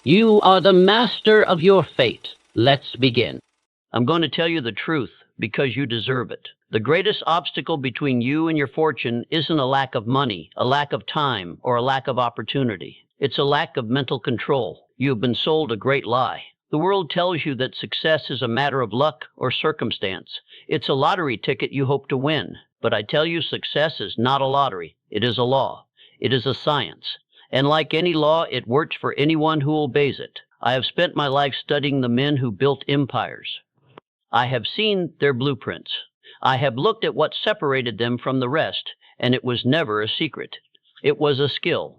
You are the master of your fate. Let's begin. I'm going to tell you the truth because you deserve it. The greatest obstacle between you and your fortune isn't a lack of money, a lack of time, or a lack of opportunity. It's a lack of mental control. You've been sold a great lie. The world tells you that success is a matter of luck or circumstance. It's a lottery ticket you hope to win. But I tell you, success is not a lottery. It is a law. It is a science. And like any law, it works for anyone who obeys it. I have spent my life studying the men who built empires. I have seen their blueprints. I have looked at what separated them from the rest, and it was never a secret. It was a skill.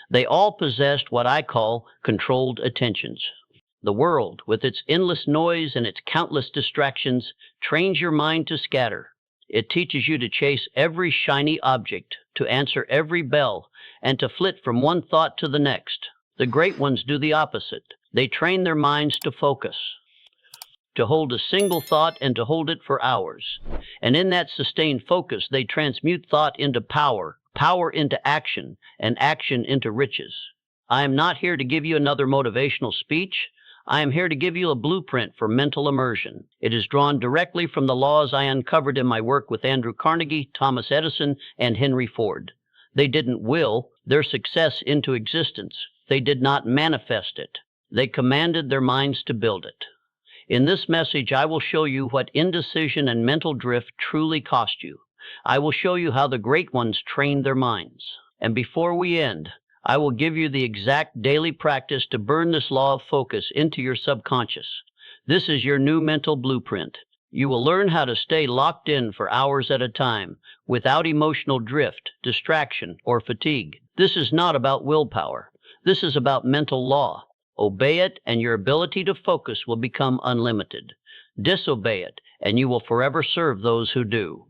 They all possessed what I call controlled attentions. The world, with its endless noise and its countless distractions, trains your mind to scatter. It teaches you to chase every shiny object, to answer every bell, and to flit from one thought to the next. The great ones do the opposite. They train their minds to focus, to hold a single thought and to hold it for hours. And in that sustained focus, they transmute thought into power, power into action, and action into riches. I am not here to give you another motivational speech. I am here to give you a blueprint for mental immersion. It is drawn directly from the laws I uncovered in my work with Andrew Carnegie, Thomas Edison, and Henry Ford. They didn't will their success into existence. They did not manifest it. They commanded their minds to build it. In this message, I will show you what indecision and mental drift truly cost you. I will show you how the great ones trained their minds. And before we end, I will give you the exact daily practice to burn this law of focus into your subconscious. This is your new mental blueprint. You will learn how to stay locked in for hours at a time, without emotional drift, distraction, or fatigue. This is not about willpower. This is about mental law. Obey it, and your ability to focus will become unlimited. Disobey it, and you will forever serve those who do.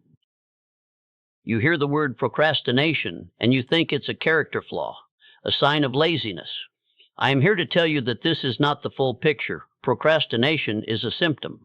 You hear the word procrastination, and you think it's a character flaw, a sign of laziness. I am here to tell you that this is not the full picture. Procrastination is a symptom.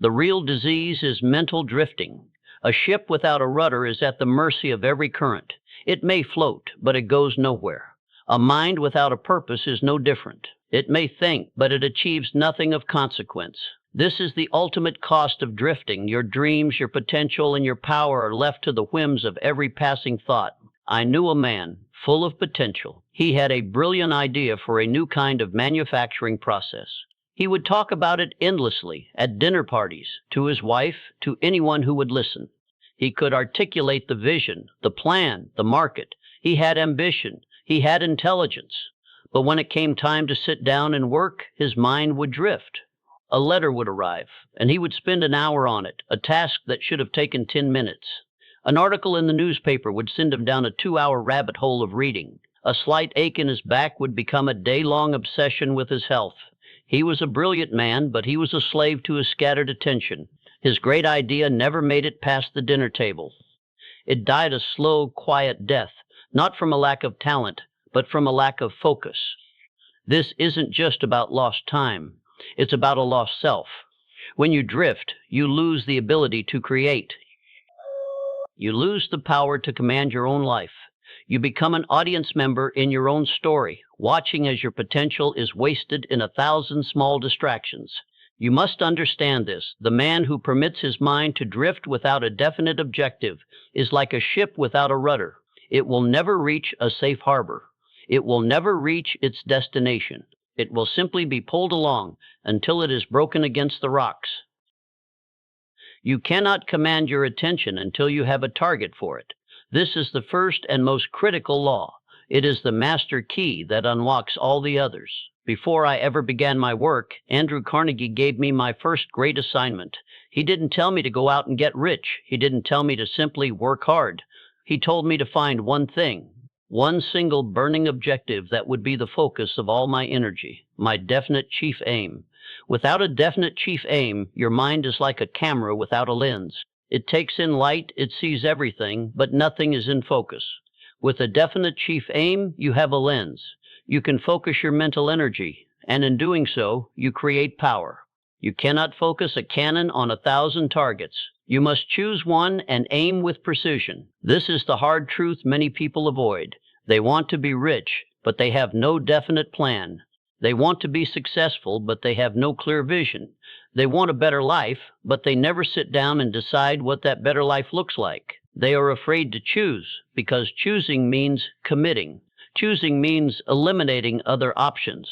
The real disease is mental drifting. A ship without a rudder is at the mercy of every current. It may float, but it goes nowhere. A mind without a purpose is no different. It may think, but it achieves nothing of consequence. This is the ultimate cost of drifting. Your dreams, your potential, and your power are left to the whims of every passing thought. I knew a man full of potential. He had a brilliant idea for a new kind of manufacturing process. He would talk about it endlessly at dinner parties, to his wife, to anyone who would listen. He could articulate the vision, the plan, the market. He had ambition. He had intelligence. But when it came time to sit down and work, his mind would drift. A letter would arrive, and he would spend an hour on it, a task that should have taken 10 minutes. An article in the newspaper would send him down a 2-hour rabbit hole of reading. A slight ache in his back would become a day-long obsession with his health. He was a brilliant man, but he was a slave to his scattered attention. His great idea never made it past the dinner table. It died a slow, quiet death, not from a lack of talent, but from a lack of focus. This isn't just about lost time. It's about a lost self. When you drift, you lose the ability to create. You lose the power to command your own life. You become an audience member in your own story, watching as your potential is wasted in 1,000 small distractions. You must understand this. The man who permits his mind to drift without a definite objective is like a ship without a rudder. It will never reach a safe harbor. It will never reach its destination. It will simply be pulled along until it is broken against the rocks. You cannot command your attention until you have a target for it. This is the first and most critical law. It is the master key that unlocks all the others. Before I ever began my work, Andrew Carnegie gave me my first great assignment. He didn't tell me to go out and get rich. He didn't tell me to simply work hard. He told me to find one thing, one single burning objective that would be the focus of all my energy, my definite chief aim. Without a definite chief aim, your mind is like a camera without a lens. It takes in light, it sees everything, but nothing is in focus. With a definite chief aim, you have a lens. You can focus your mental energy, and in doing so, you create power. You cannot focus a cannon on 1,000 targets. You must choose one and aim with precision. This is the hard truth many people avoid. They want to be rich, but they have no definite plan. They want to be successful, but they have no clear vision. They want a better life, but they never sit down and decide what that better life looks like. They are afraid to choose, because choosing means committing. Choosing means eliminating other options.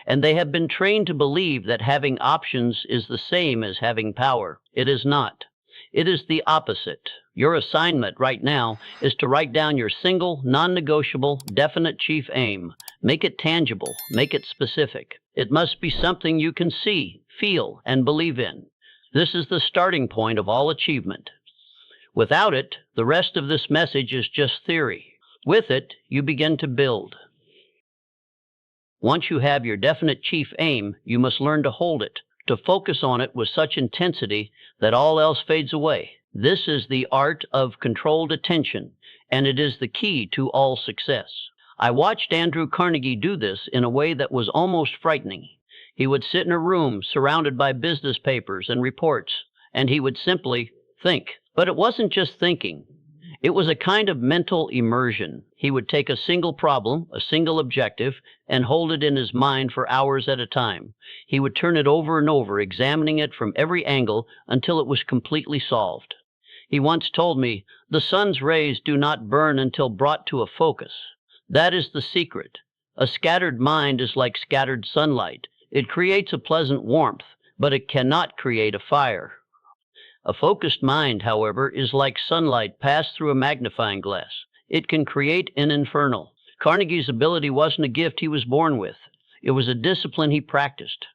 And they have been trained to believe that having options is the same as having power. It is not. It is the opposite. Your assignment right now is to write down your single, non-negotiable, definite chief aim. Make it tangible. Make it specific. It must be something you can see, feel, and believe in. This is the starting point of all achievement. Without it, the rest of this message is just theory. With it, you begin to build. Once you have your definite chief aim, you must learn to hold it, to focus on it with such intensity that all else fades away. This is the art of controlled attention, and it is the key to all success. I watched Andrew Carnegie do this in a way that was almost frightening. He would sit in a room surrounded by business papers and reports, and he would simply think. But it wasn't just thinking. It was a kind of mental immersion. He would take a single problem, a single objective, and hold it in his mind for hours at a time. He would turn it over and over, examining it from every angle until it was completely solved. He once told me, "The sun's rays do not burn until brought to a focus." That is the secret. A scattered mind is like scattered sunlight. It creates a pleasant warmth, but it cannot create a fire. A focused mind, however, is like sunlight passed through a magnifying glass. It can create an inferno. Carnegie's ability wasn't a gift he was born with. It was a discipline he practiced.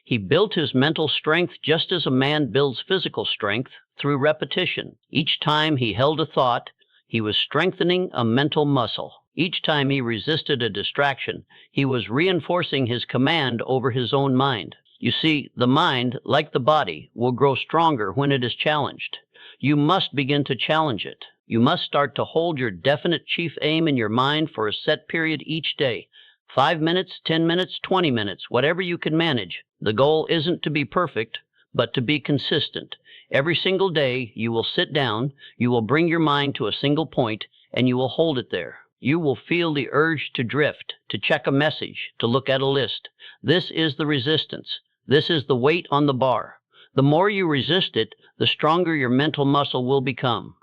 He built his mental strength just as a man builds physical strength, through repetition. Each time he held a thought, he was strengthening a mental muscle. Each time he resisted a distraction, he was reinforcing his command over his own mind. You see, the mind, like the body, will grow stronger when it is challenged. You must begin to challenge it. You must start to hold your definite chief aim in your mind for a set period each day. 5 minutes, 10 minutes, 20 minutes, whatever you can manage. The goal isn't to be perfect, but to be consistent. Every single day, you will sit down, you will bring your mind to a single point, and you will hold it there. You will feel the urge to drift, to check a message, to look at a list. This is the resistance. This is the weight on the bar. The more you resist it, the stronger your mental muscle will become.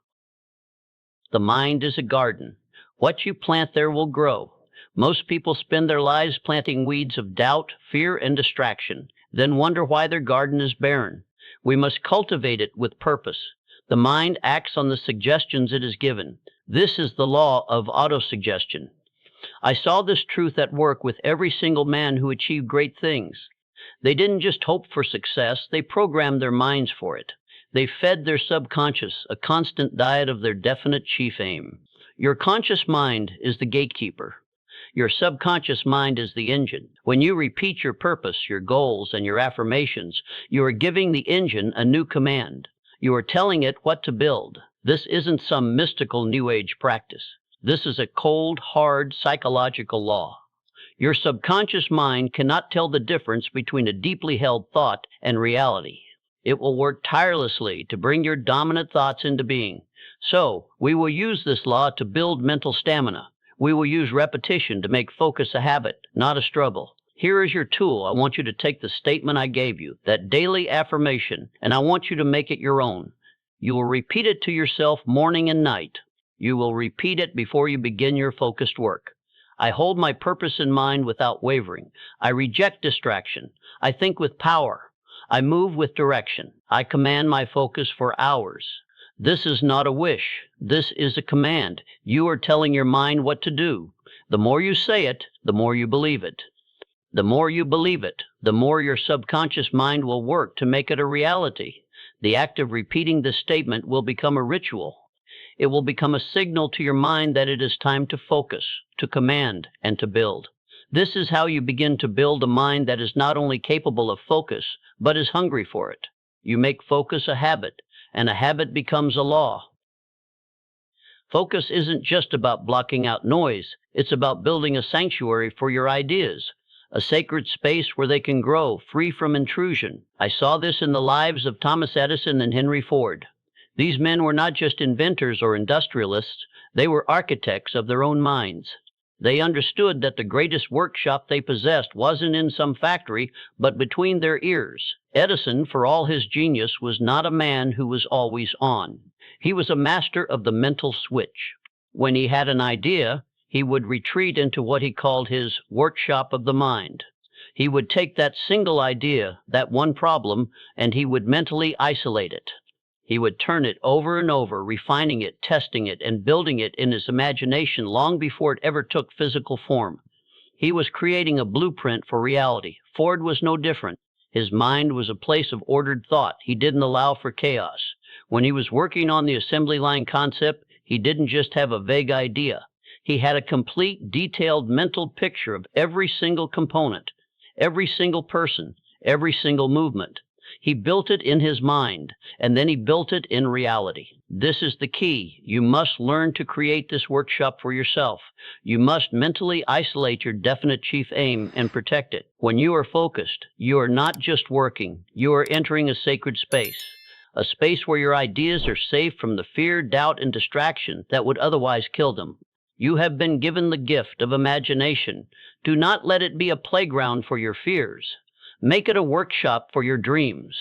The mind is a garden. What you plant there will grow. Most people spend their lives planting weeds of doubt, fear, and distraction, then wonder why their garden is barren. We must cultivate it with purpose. The mind acts on the suggestions it is given. This is the law of autosuggestion. I saw this truth at work with every single man who achieved great things. They didn't just hope for success, they programmed their minds for it. They fed their subconscious a constant diet of their definite chief aim. Your conscious mind is the gatekeeper. Your subconscious mind is the engine. When you repeat your purpose, your goals, and your affirmations, you are giving the engine a new command. You are telling it what to build. This isn't some mystical New Age practice. This is a cold, hard, psychological law. Your subconscious mind cannot tell the difference between a deeply held thought and reality. It will work tirelessly to bring your dominant thoughts into being. So, we will use this law to build mental stamina. We will use repetition to make focus a habit, not a struggle. Here is your tool. I want you to take the statement I gave you, that daily affirmation, and I want you to make it your own. You will repeat it to yourself morning and night. You will repeat it before you begin your focused work. I hold my purpose in mind without wavering. I reject distraction. I think with power. I move with direction. I command my focus for hours. This is not a wish. This is a command. You are telling your mind what to do. The more you say it, the more you believe it. The more you believe it, the more your subconscious mind will work to make it a reality. The act of repeating this statement will become a ritual. It will become a signal to your mind that it is time to focus, to command, and to build. This is how you begin to build a mind that is not only capable of focus, but is hungry for it. You make focus a habit, and a habit becomes a law. Focus isn't just about blocking out noise. It's about building a sanctuary for your ideas, a sacred space where they can grow, free from intrusion. I saw this in the lives of Thomas Edison and Henry Ford. These men were not just inventors or industrialists, they were architects of their own minds. They understood that the greatest workshop they possessed wasn't in some factory, but between their ears. Edison, for all his genius, was not a man who was always on. He was a master of the mental switch. When he had an idea, he would retreat into what he called his workshop of the mind. He would take that single idea, that one problem, and he would mentally isolate it. He would turn it over and over, refining it, testing it, and building it in his imagination long before it ever took physical form. He was creating a blueprint for reality. Ford was no different. His mind was a place of ordered thought. He didn't allow for chaos. When he was working on the assembly line concept, he didn't just have a vague idea. He had a complete, detailed mental picture of every single component, every single person, every single movement. He built it in his mind, and then he built it in reality. This is the key. You must learn to create this workshop for yourself. You must mentally isolate your definite chief aim and protect it. When you are focused, you are not just working. You are entering a sacred space, a space where your ideas are safe from the fear, doubt, and distraction that would otherwise kill them. You have been given the gift of imagination. Do not let it be a playground for your fears. Make it a workshop for your dreams.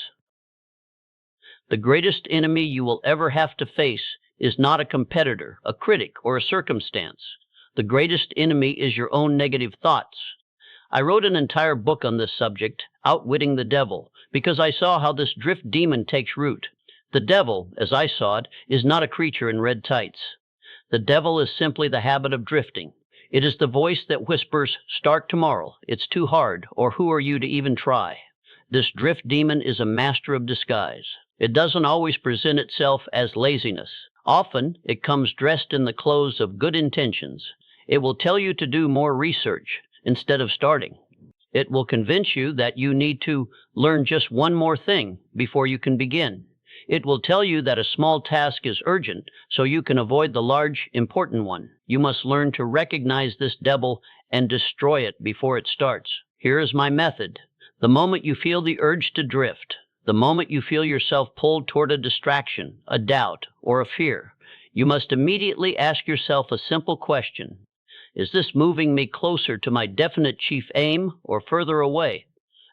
The greatest enemy you will ever have to face is not a competitor, a critic, or a circumstance. The greatest enemy is your own negative thoughts. I wrote an entire book on this subject, Outwitting the Devil, because I saw how this drift demon takes root. The devil, as I saw it, is not a creature in red tights. The devil is simply the habit of drifting. It is the voice that whispers, "Start tomorrow, it's too hard," or "Who are you to even try?" This drift demon is a master of disguise. It doesn't always present itself as laziness. Often, it comes dressed in the clothes of good intentions. It will tell you to do more research instead of starting. It will convince you that you need to learn just one more thing before you can begin. It will tell you that a small task is urgent, so you can avoid the large, important one. You must learn to recognize this devil and destroy it before it starts. Here is my method. The moment you feel the urge to drift, the moment you feel yourself pulled toward a distraction, a doubt, or a fear, you must immediately ask yourself a simple question. Is this moving me closer to my definite chief aim or further away?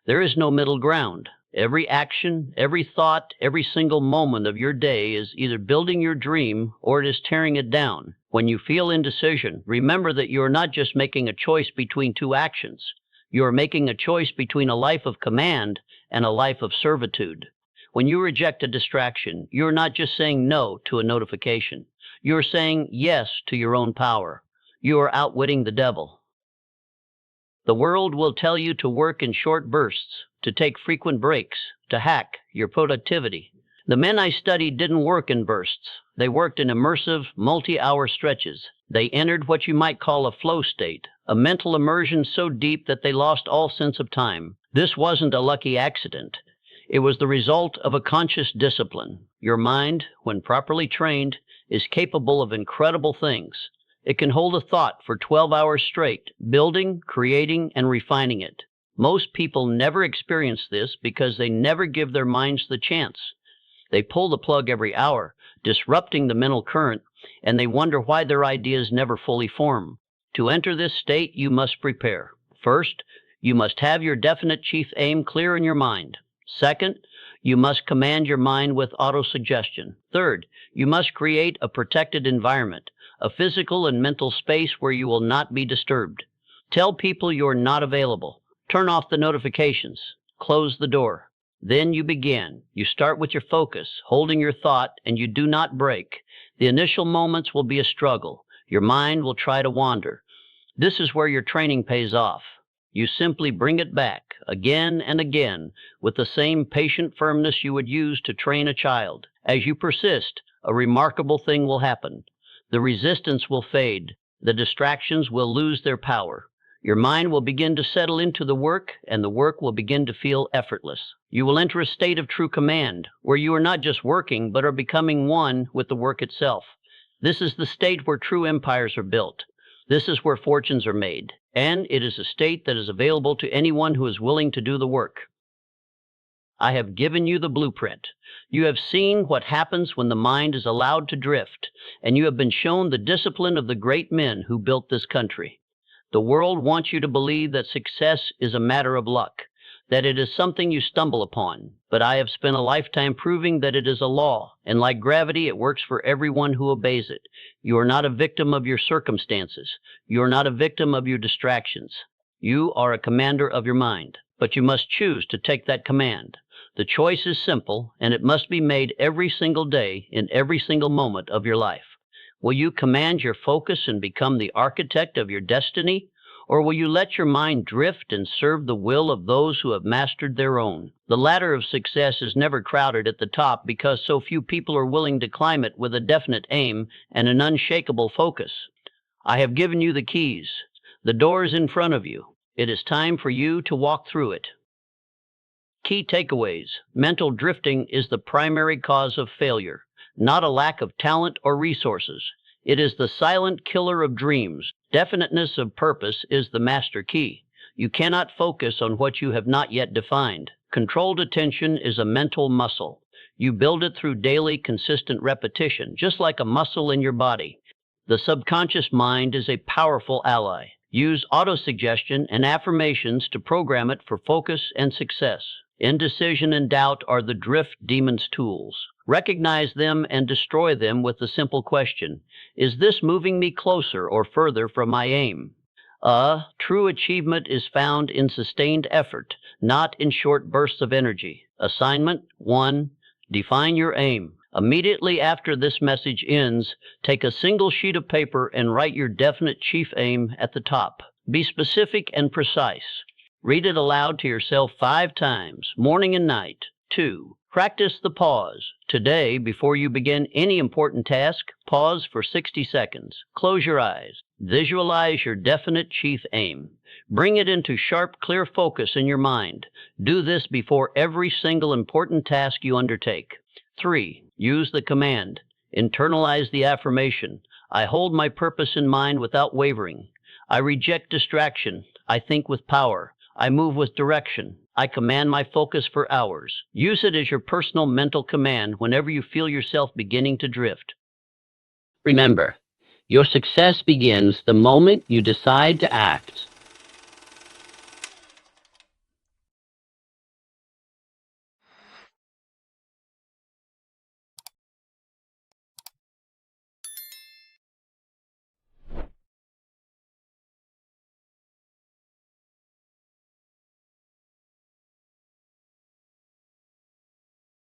There is no middle ground. Every action, every thought, every single moment of your day is either building your dream or it is tearing it down. When you feel indecision, remember that you are not just making a choice between two actions. You are making a choice between a life of command and a life of servitude. When you reject a distraction, you are not just saying no to a notification. You are saying yes to your own power. You are outwitting the devil. The world will tell you to work in short bursts, to take frequent breaks, to hack your productivity. The men I studied didn't work in bursts. They worked in immersive, multi-hour stretches. They entered what you might call a flow state, a mental immersion so deep that they lost all sense of time. This wasn't a lucky accident. It was the result of a conscious discipline. Your mind, when properly trained, is capable of incredible things. It can hold a thought for 12 hours straight, building, creating, and refining it. Most people never experience this because they never give their minds the chance. They pull the plug every hour, disrupting the mental current, and they wonder why their ideas never fully form. To enter this state, you must prepare. First, you must have your definite chief aim clear in your mind. Second, you must command your mind with autosuggestion. Third, you must create a protected environment, a physical and mental space where you will not be disturbed. Tell people you are not available. Turn off the notifications. Close the door. Then you begin. You start with your focus, holding your thought, and you do not break. The initial moments will be a struggle. Your mind will try to wander. This is where your training pays off. You simply bring it back, again and again, with the same patient firmness you would use to train a child. As you persist, a remarkable thing will happen. The resistance will fade. The distractions will lose their power. Your mind will begin to settle into the work, and the work will begin to feel effortless. You will enter a state of true command, where you are not just working, but are becoming one with the work itself. This is the state where true empires are built. This is where fortunes are made, and it is a state that is available to anyone who is willing to do the work. I have given you the blueprint. You have seen what happens when the mind is allowed to drift, and you have been shown the discipline of the great men who built this country. The world wants you to believe that success is a matter of luck, that it is something you stumble upon. But I have spent a lifetime proving that it is a law, and like gravity, it works for everyone who obeys it. You are not a victim of your circumstances. You are not a victim of your distractions. You are a commander of your mind, but you must choose to take that command. The choice is simple, and it must be made every single day in every single moment of your life. Will you command your focus and become the architect of your destiny? Or will you let your mind drift and serve the will of those who have mastered their own? The ladder of success is never crowded at the top because so few people are willing to climb it with a definite aim and an unshakable focus. I have given you the keys. The door is in front of you. It is time for you to walk through it. Key takeaways. Mental drifting is the primary cause of failure, not a lack of talent or resources. It is the silent killer of dreams. Definiteness of purpose is the master key. You cannot focus on what you have not yet defined. Controlled attention is a mental muscle. You build it through daily, consistent repetition, just like a muscle in your body. The subconscious mind is a powerful ally. Use autosuggestion and affirmations to program it for focus and success. Indecision and doubt are the drift demon's tools. Recognize them and destroy them with the simple question, is this moving me closer or further from my aim? True achievement is found in sustained effort, not in short bursts of energy. Assignment 1. Define your aim. Immediately after this message ends, take a single sheet of paper and write your definite chief aim at the top. Be specific and precise. Read it aloud to yourself 5 times, morning and night. 2. Practice the pause. Today, before you begin any important task, pause for 60 seconds. Close your eyes. Visualize your definite chief aim. Bring it into sharp, clear focus in your mind. Do this before every single important task you undertake. 3. Use the command. Internalize the affirmation. I hold my purpose in mind without wavering. I reject distraction. I think with power. I move with direction. I command my focus for hours. Use it as your personal mental command whenever you feel yourself beginning to drift. Remember, your success begins the moment you decide to act.